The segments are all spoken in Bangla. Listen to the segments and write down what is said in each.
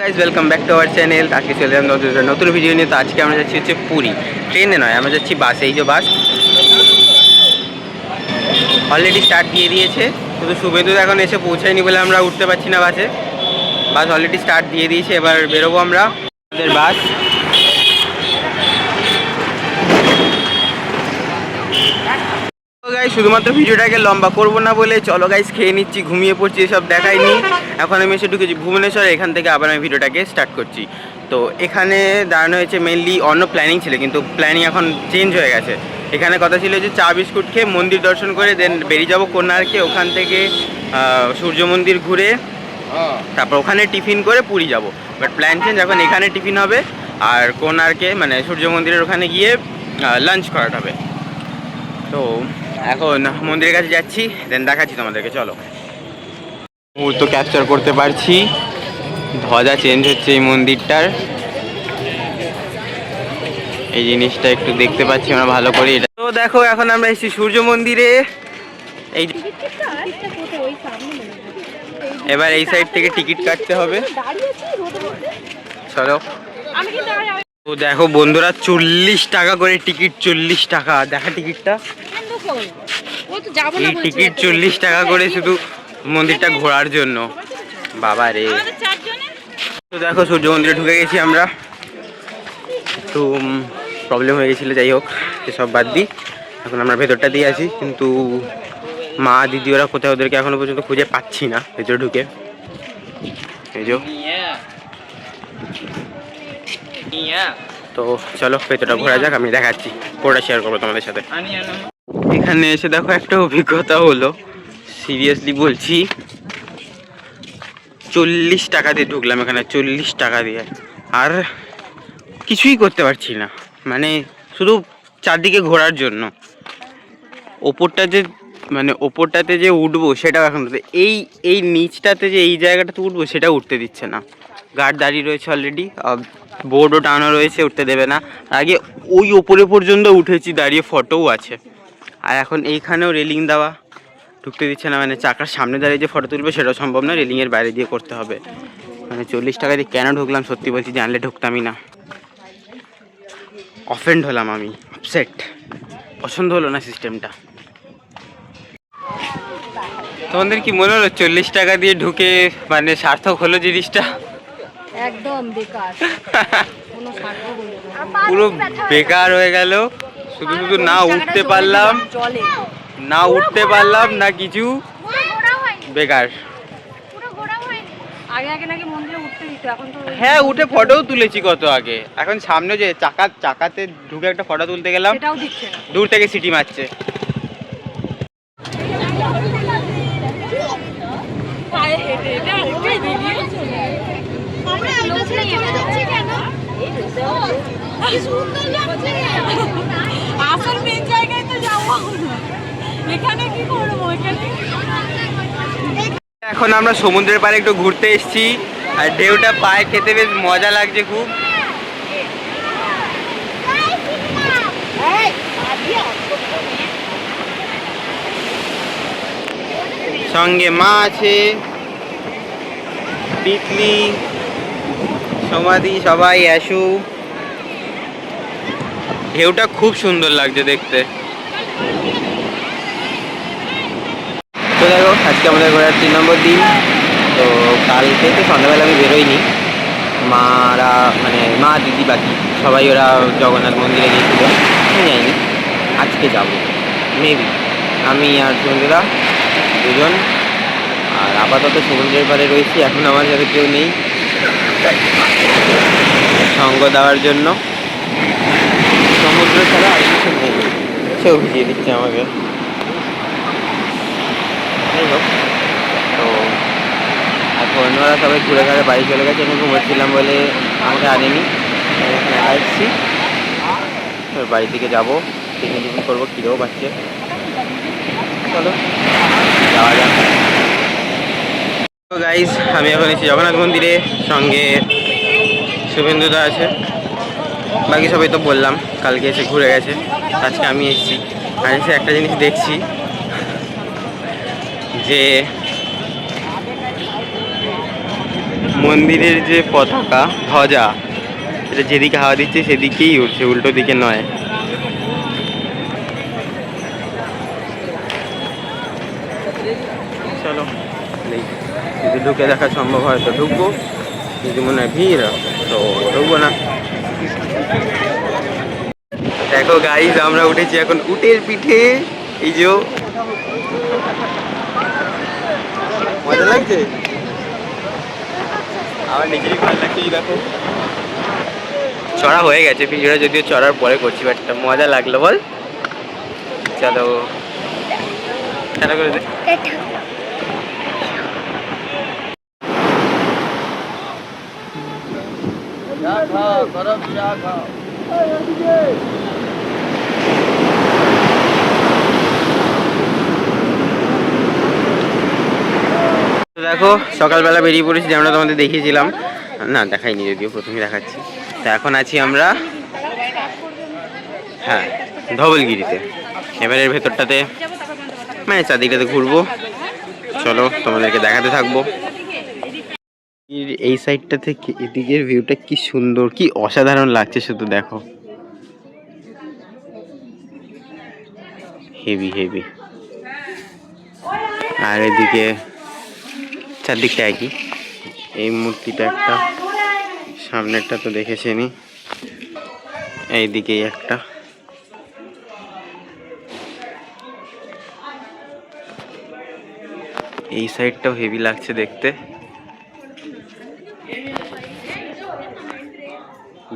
Guys welcome back to our channel. আজকে চলে এলাম নতুন ভিডিও নিয়ে। তো আজকে আমরা যাচ্ছি হচ্ছে পুরী। ট্রেনে নয়, আমরা যাচ্ছি বাসে। এই যে বাস অলরেডি স্টার্ট দিয়ে দিয়েছে, শুধু শুভেন্দু এখন এসে পৌঁছায়নি বলে আমরা উঠতে পারছি না বাসে। বাস অলরেডি স্টার্ট দিয়ে দিয়েছে, এবার বেরোবো আমরা। আমাদের বাস গাইজ শুধুমাত্র ভিডিওটাকে লম্বা করবো না বলে চলো গাইজ খেয়ে নিচ্ছি, ঘুমিয়ে পড়ছি, এসব দেখাইনি। এখন আমি এসে ঢুকেছি ভুবনেশ্বর, এখান থেকে আবার আমি ভিডিওটাকে স্টার্ট করছি। তো এখানে দাঁড়ানো হয়েছে মেনলি অন্য প্ল্যানিং ছিল, কিন্তু প্ল্যানিং এখন চেঞ্জ হয়ে গেছে। এখানে কথা ছিল যে চা বিস্কুট খেয়ে মন্দির দর্শন করে দেন বেরিয়ে যাবো কোণার্কে, ওখান থেকে সূর্য মন্দির ঘুরে তারপর ওখানে টিফিন করে পুরী যাব। বাট প্ল্যান চেঞ্জ, এখন এখানে টিফিন হবে আর কোণার্কে মানে সূর্য মন্দিরের ওখানে গিয়ে লাঞ্চ করাটা হবে। তো এখন মন্দিরের কাছে যাচ্ছি, দেন দেখাচ্ছি তোমাদেরকে, চলো। মুহূর্ত ক্যাপচার করতে পারছি, ধ্বজা চেঞ্জ হচ্ছে এই মন্দিরটার, এই জিনিসটা একটু দেখতে পাচ্ছি আমরা ভালো করে। এটা তো দেখো, এখন আমরা এসেছি সূর্য মন্দিরে। এই এবার এই সাইড থেকে টিকিট কাটতে হবে, চলো। তো দেখো বন্ধুরা, 40 টাকা করে টিকিট, 40 টাকা। দেখা টিকিটটা, এই টিকিট 40 টাকা করে শুধু মন্দিরটা ঘোরার জন্য। বাবা রে। তো দেখো সূর্য মন্দিরে ঢুকে গেছি আমরা। তো প্রবলেম হয়ে গেছিলো, যাই হোক এসব বাদ দিই। এখন আমরা ভেতরটা দিয়ে আছি, কিন্তু মা দিদি ওরা কোথায়, ওদেরকে এখনো পর্যন্ত খুঁজে পাচ্ছি না ভেতরে ঢুকে। এই যে তো চলো ভেতরটা ঘোরা যাক, আমি দেখাচ্ছি, পুরোটা শেয়ার করবো তোমাদের সাথে। এখানে এসে দেখো একটা অভিজ্ঞতা হলো, সিরিয়াসলি বলছি। 40 টাকা দিয়ে ঢুকলাম এখানে, 40 টাকা দিয়ে, আর কিছুই করতে পারছি না, মানে শুধু চারদিকে ঘোরার জন্য। ওপরটাতে যে উঠবো সেটাও এখন, এই এই নিচটাতে যে এই জায়গাটাতে উঠবো সেটা উঠতে দিচ্ছে না। গার্ড দাঁড়িয়ে রয়েছে অলরেডি, বোর্ডও টানো রয়েছে, উঠতে দেবে না। আগে ওই ওপরে পর্যন্ত উঠেছি, দাঁড়িয়ে ফটোও আছে। আর এখন এইখানেও রেলিং দেওয়া, ঢুকতে দিচ্ছে না। মানে চাকার সামনে দাঁড়িয়ে যে ফটো তুলবে সেটাও সম্ভব না, রেলিংয়ের বাইরে দিয়ে করতে হবে। মানে 40 টাকা দিয়ে কেন ঢুকলাম সত্যি বলছি, জানলে ঢুকতামই না। অফেন্ড হলাম আমি, আপসেট, পছন্দ হলো না সিস্টেমটা। তোমাদের কি মনে হলো 40 টাকা দিয়ে ঢুকে মানে সার্থক হলো জিনিসটা? একদম বেকার, পুরো বেকার হয়ে গেল। শুধু শুধু না উঠতে পারলাম না কিছু, বেকার। হ্যাঁ উঠে ফটোও তুলেছি কত আগে। এখন সামনে যে চাকাতে ঢুকে একটা ফটো তুলতে গেলাম, দূর থেকে সিটি মারছে। এখন আমরা সমুদ্রের পাড়ে একটু ঘুরতে এসেছি, আর ঢেউটা পায়ে খেতে বেশ মজা লাগছে খুব। সঙ্গে মা আছে, তিতলি, সমাধি, সবাই আসু। ঢেউটা খুব সুন্দর লাগছে দেখতে। তো দেখো আজকে আমাদের ঘোরার 3 নম্বর দিন। তো কালকে তো সন্ধ্যাবেলা আমি বেরোইনি, মারা মানে মা দিদি বাকি সবাই ওরা জগন্নাথ মন্দিরে গিয়েছিল, আমি যাইনি। আজকে যাব মেবি, আমি আর বন্ধুরা দুজন। আর আপাতত সমুদ্রের পাড়ে রয়েছি, এখন আমার সাথে কেউ নেই সঙ্গ দেওয়ার জন্য। সমুদ্র ছাড়া আর কিছু নেই, সেও ভিজিয়ে দিচ্ছে আমাকে। যাই হোক, তো এখন ওরা সবাই ঘুরে ঘাড়ে বাড়ি চলে গেছে, আমি ঘুমোচ্ছিলাম বলে আমাকে আনেনি, এখানে একা এসেছি। বাড়ি থেকে যাবো, টিফিন করবো, খিদেও পাচ্ছে, চলো যাওয়া যাক। তো গাইস আমি এখন এসেছি জগন্নাথ মন্দিরে, সঙ্গে শুভেন্দুদা আছে, বাকি সবাই তো বললাম কালকে এসে ঘুরে গেছে, আজকে আমি এসেছি। আর এসে একটা জিনিস দেখছি যে মন্দিরের যে পতাকা ধ্বজা, এটা যেদিকে হাওয়া দিচ্ছে সেদিকেই উঠছে, উল্টো দিকে নয়। চলো দেখি, যদি ঢুকে দেখা সম্ভব হয় তো ঢুকবো, যদি মনে হয় ভিড় তো ঢুকবো না। দেখো গাইজ, আমরা উঠেছি এখন উটের পিঠে। এই যে মজা লাগছে, আমার নিজেরই ভালো লাগছে। দেখো চড়া হয়ে গেছে, ভিডিওটা যদিও চড়ার পরে করছি, বাট মজা লাগলো বল। চলো টাটা করে দে। দেখো সকালবেলা বেরিয়ে পড়েছি, যেমন তোমাদের দেখিয়েছিলাম, না দেখাইনি যদিও, প্রথমে দেখাচ্ছি। তো এখন আছি আমরা, হ্যাঁ, ধবলগিরিতে। এবারের ভেতরটাতে মানে চারদিকটাতে ঘুরবো, চলো তোমাদেরকে দেখাতে থাকবো। এই সাইডটা থেকে এদিকের ভিউটা কি সুন্দর, কি অসাধারণ লাগছে, শুধু দেখো, হেভি হেভি। আর এদিকে চারদিকটা একই। এই মূর্তিটা একটা, সামনেরটা তো দেখেছেনি, এইদিকেই একটা। এই সাইডটাও হেভি লাগছে দেখতে,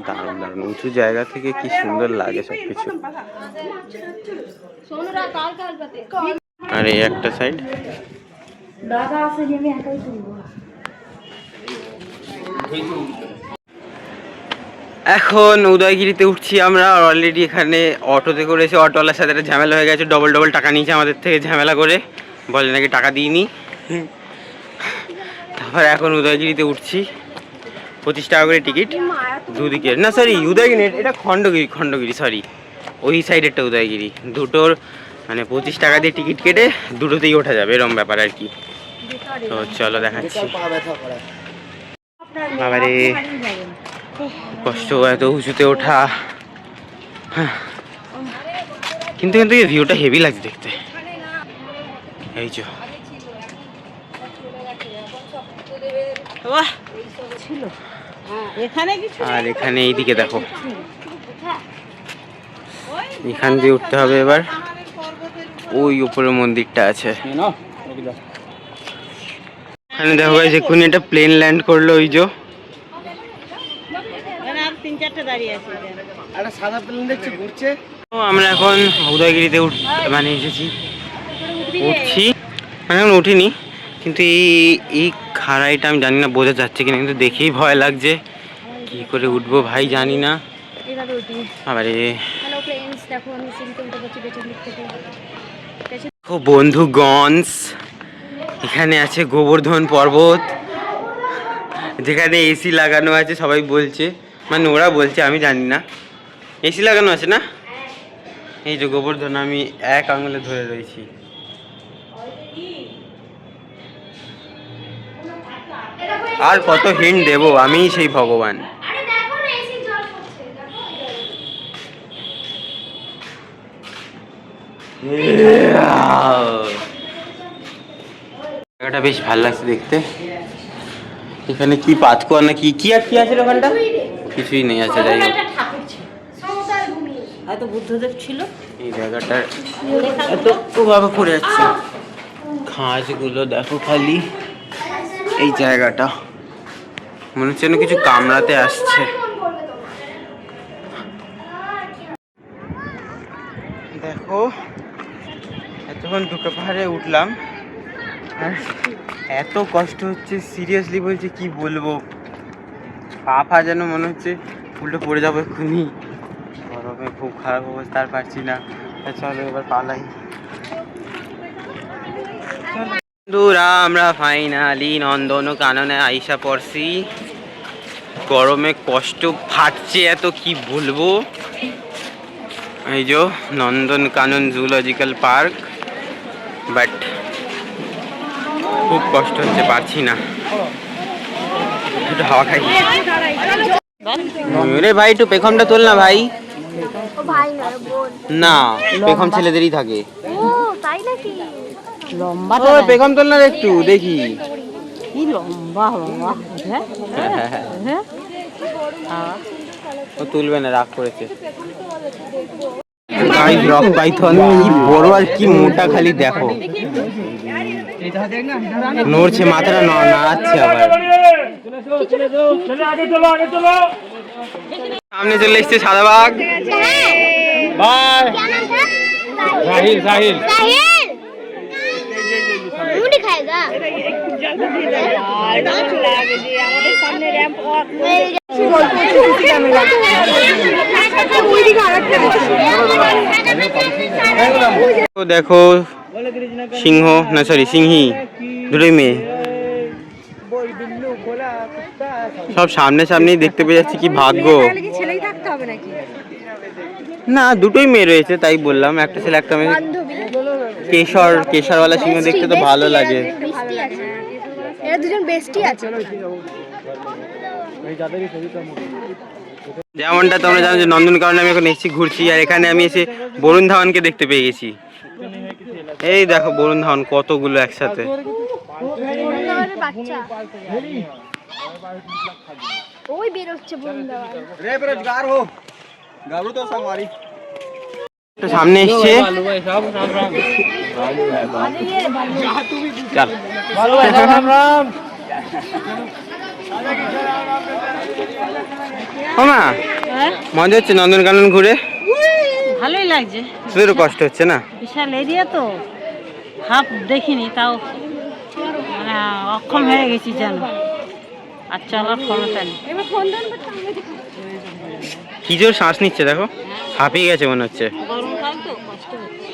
দারুণ দারুণ উঁচু জায়গা থেকে কি সুন্দর লাগে সবকিছু। আর এই একটা সাইড, এখন উদয়গিরিতে উঠছি আমরা। অলরেডি এখানে অটোতে করেছি, অটোওয়ালার সাথে একটা ঝামেলা হয়ে গেছে, ডবল ডবল টাকা নিয়েছে আমাদের থেকে ঝামেলা করে, বলে নাকি টাকা দিইনি। তারপর এখন উদয়গিরিতে উঠছি, 25 টাকা করে টিকিট দুদিকে। না সরি, উদয়গিরি এটা খণ্ডগিরি, খণ্ডগিরি সরি, ওই সাইডেরটা উদয়গিরি। দুটোর মানে 25 টাকা দিয়ে টিকিট কেটে দুটোতেই ওঠা যাবে, এরকম ব্যাপার আর কি। তো চলো দেখাচ্ছি। বাবারে কষ্ট, এত উঁচুতে ওঠা, কিন্তু কিন্তু এই ভিউটা হেভি লাগছে দেখতে। এই যে আর এখানে এইদিকে দেখো, এখান দিয়ে উঠতে হবে এবার, ওই উপরে মন্দিরটা আছে। এখানে দেখো গাইস, এক্ষুনি একটা প্লেন ল্যান্ড করলো, ওই যে আমরা এখন উদয়গিরিতে মানে এসেছি, উঠছি, মানে এখন উঠিনি, কিন্তু এই খাড়াইটা আমি জানি না বোঝা যাচ্ছে কিনা, কিন্তু দেখেই ভয় লাগছে, কি করে উঠবো ভাই জানি না। আরে বন্ধুগঞ্জ, এখানে আছে গোবর্ধন পর্বত, যেখানে এসি লাগানো আছে সবাই বলছে, মানে ওরা বলছে, আমি জানি না। এসি লাগানো আছে না? এই যে গোবর্ধন, আমি এক আঙুলে ধরে রয়েছি। আর কত হিন্ট দেবো, আমি সেই ভগবান। জায়গাটা বেশ ভালো লাগছে দেখতে। এখানে কি পাতকুয়া না কি কি আর কি আছে ওখানটা, কিছুই নেই, আছে যাই হোক। এত বুদ্ধদেব ছিল এই জায়গাটার এত ওভাবে পড়ে যাচ্ছে, ঘাসগুলো দেখো খালি। এই জায়গাটা মনে হচ্ছে যেন কিছু কামড়াতে আসছে। দেখো এতক্ষণ দুটো পাহাড়ে উঠলাম আর এত কষ্ট হচ্ছে, সিরিয়াসলি বলছি, কি বলবো, পা ফা যেন মনে হচ্ছে উল্টো পড়ে যাবো এক্ষুনি, গরমে খুব খারাপ অবস্থা, আর পারছি না। চলো এবার পালাই। বন্ধুরা, আমরা ফাইনালি নন্দনকাননে আইসা পড়ছি। গরমে কষ্ট ফাটছে এত, কি বলবো। এই যে নন্দনকানন জুলজিক্যাল পার্ক, বাট খুব কষ্ট হচ্ছে, পারছি না। একটু হাওয়া খাই। রে ভাই একটু পেখমটা তোল না ভাই। ও ভাই না বোন। না পেখম ছেলেদেরই থাকে। ও তাই নাকি? লম্বাটা ও পেখম তোল না রে একটু দেখি। কি লম্বা বাবা, হ্যাঁ ও তুলবে না, রাগ করেছে। গাইস রক পাইথন কি বড় আর কি মোটা, খালি দেখো নড়ছে, মাথাটা নাড়াচ্ছে আবার। সামনে চলে এসছে সাদা বাঘ। বাই साहिल साहिल साहिल मुड़ी खाएगा দেখো সিংহ না সরি সিংহী, দুটোই মেয়ে। সব সামনে সামনেই দেখতে পেয়ে যাচ্ছি, কি ভাগ্য। ছেলেই থাকতে হবে নাকি? না দুটোই মেয়ে রয়েছে, তাই বললাম একটা ছেলে একটা মেয়ে। কেশরওয়ালা সিংহ দেখতে তো ভালো লাগে। এরা দুজন বেস্টি আছে। যেমনটা তোমরা জানো যে নন্দনকাননে আমি এখন এসেছি ঘুরছি, আর এখানে আমি এসে বরুণ ধাওয়ানকে দেখতে পেয়ে গেছি। এই দেখো বরুণ ধাওয়ান কতগুলো একসাথে। বাচ্চা ওই বের হচ্ছে বন্ধু। একটু সামনে এসছে, চল। ওমা মজা হচ্ছে নন্দনকানন ঘুরে? ভালোই লাগছে, শুধু কষ্ট হচ্ছে না? বিশাল এরিয়া তো, হাফ দেখিনি তাও মানে অক্ষম হয়ে গেছি জানো, আর চলার ক্ষমতা নেই। কি জোর শ্বাস নিচ্ছে দেখো, হাঁপিয়ে গেছে মনে হচ্ছে। গরমকাল তো কষ্ট হচ্ছে।